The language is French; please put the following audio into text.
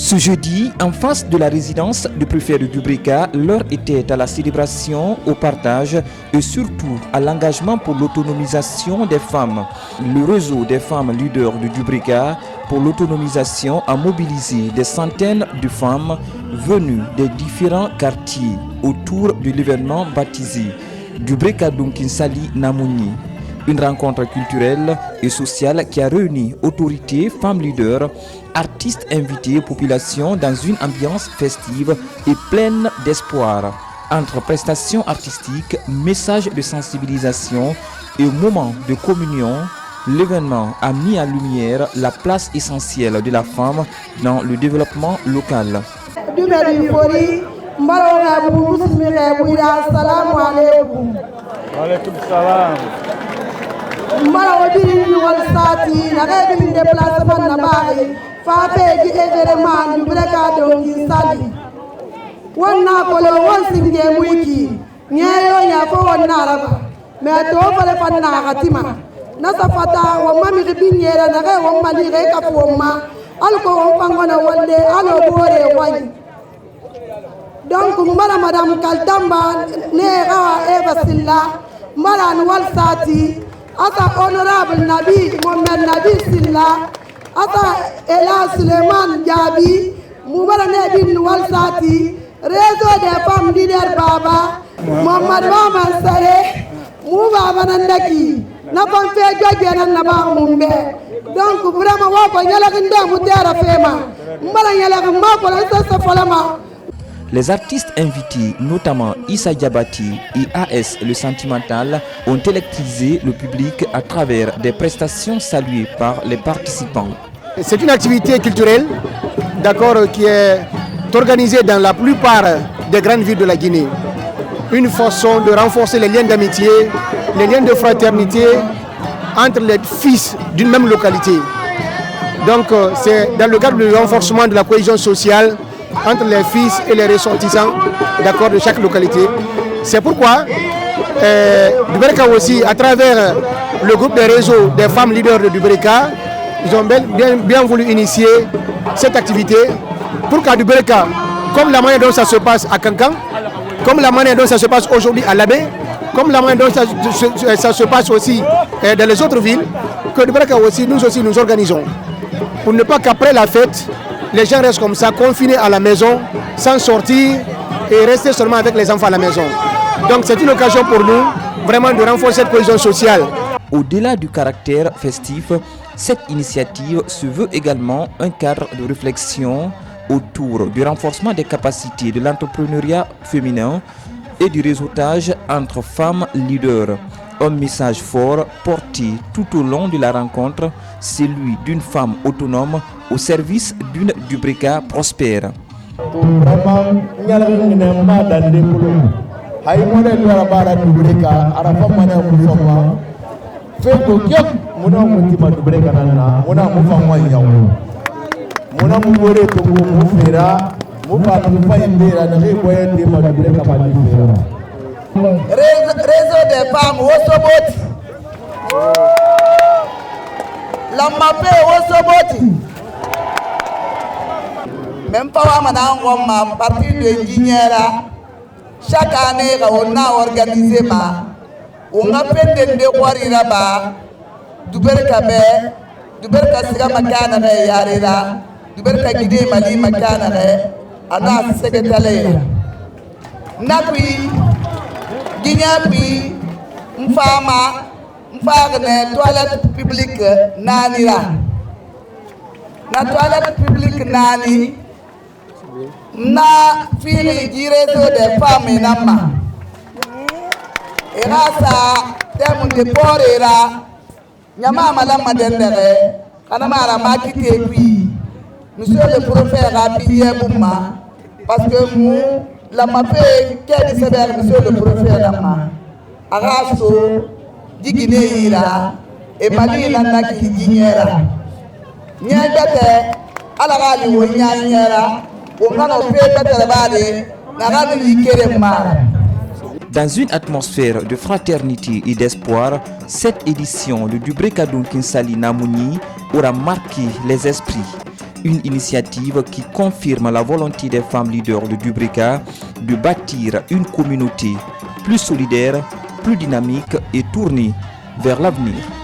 Ce jeudi, en face de la résidence du préfet de Dubrika, l'heure était à la célébration, au partage et surtout à l'engagement pour l'autonomisation des femmes. Le réseau des femmes leaders de Dubrika pour l'autonomisation a mobilisé des centaines de femmes venues des différents quartiers autour de l'événement baptisé Dubrika Dunkinsali Namouni. Une rencontre culturelle et sociale qui a réuni autorités, femmes leaders, artistes invités, population dans une ambiance festive et pleine d'espoir. Entre prestations artistiques, messages de sensibilisation et moments de communion, l'événement a mis en lumière la place essentielle de la femme dans le développement local. Mara odiri wal sati na ga din déplacement na bari fa pe gi événement du Dubrika Dunkinsali wonna ko lo won singe muiki nyayo nya ko wonna raba me to fale fanna gatima na safata wa mami binyera na ga wa mali ga ka fo ma al ko on pangona wonde alo bore wani donc mara madame Kaltamba ne ga Eva Silla mara wal sati ata honorable Nabi Mohamed Nabi Silla ata Ela Suleiman Jabi Moubara Nebi Noual Sati réseau des femmes leaders Baba Mohamed Maman Sare Moubaba Nandaki Nafam fe jogena naba mumbe donc vraiment wako nyala kinda mutera fema mbala nyala mako la sasa falama. Les artistes invités, notamment Issa Diabati et AS Le Sentimental, ont électrisé le public à travers des prestations saluées par les participants. C'est une activité culturelle, d'accord, qui est organisée dans la plupart des grandes villes de la Guinée. Une façon de renforcer les liens d'amitié, les liens de fraternité entre les fils d'une même localité. Donc c'est dans le cadre du renforcement de la cohésion sociale entre les fils et les ressortissants d'accord, de chaque localité. C'est pourquoi Dubrika aussi, à travers le groupe des réseaux des femmes leaders de Dubrika, ils ont bien voulu initier cette activité pour qu'à Dubrika, comme la manière dont ça se passe à Kankan, comme la manière dont ça se passe aujourd'hui à Labé, comme la manière dont ça se passe aussi dans les autres villes, que Dubrika aussi, nous organisons. Pour ne pas qu'après la fête, les gens restent comme ça, confinés à la maison, sans sortir et rester seulement avec les enfants à la maison. Donc c'est une occasion pour nous vraiment de renforcer cette cohésion sociale. Au-delà du caractère festif, cette initiative se veut également un cadre de réflexion autour du renforcement des capacités de l'entrepreneuriat féminin et du réseautage entre femmes leaders. Un message fort porté tout au long de la rencontre, celui d'une femme autonome au service d'une Dubrika prospère. Réseau des femmes Wosoboti la mapé Wosoboti même pas à partir de Guignera chaque année on a organisé on a fait des warira ba Dubrika siga makana re yarira Dubrika gide mali makana re ana secrétaire nakui Guignapi mfama mfagne toilette publique nanira na toilette publique nani na fili du réseau des femmes nama era sa temu de porera nyama malama dendere kana mara makite puis monsieur le prophète rapide bouma parce que nous la mapé quel sévère monsieur le prophète nama araso digine ira e mali nana ki gignera nyagate ala gali wo nyanyera wo ngana pe betere bade na gali kere mara. Dans une atmosphère de fraternité et d'espoir, cette édition de Dubrika Dunkinsali Namouni aura marqué les esprits. Une initiative qui confirme la volonté des femmes leaders de Dubrika de bâtir une communauté plus solidaire, plus dynamique et tournée vers l'avenir.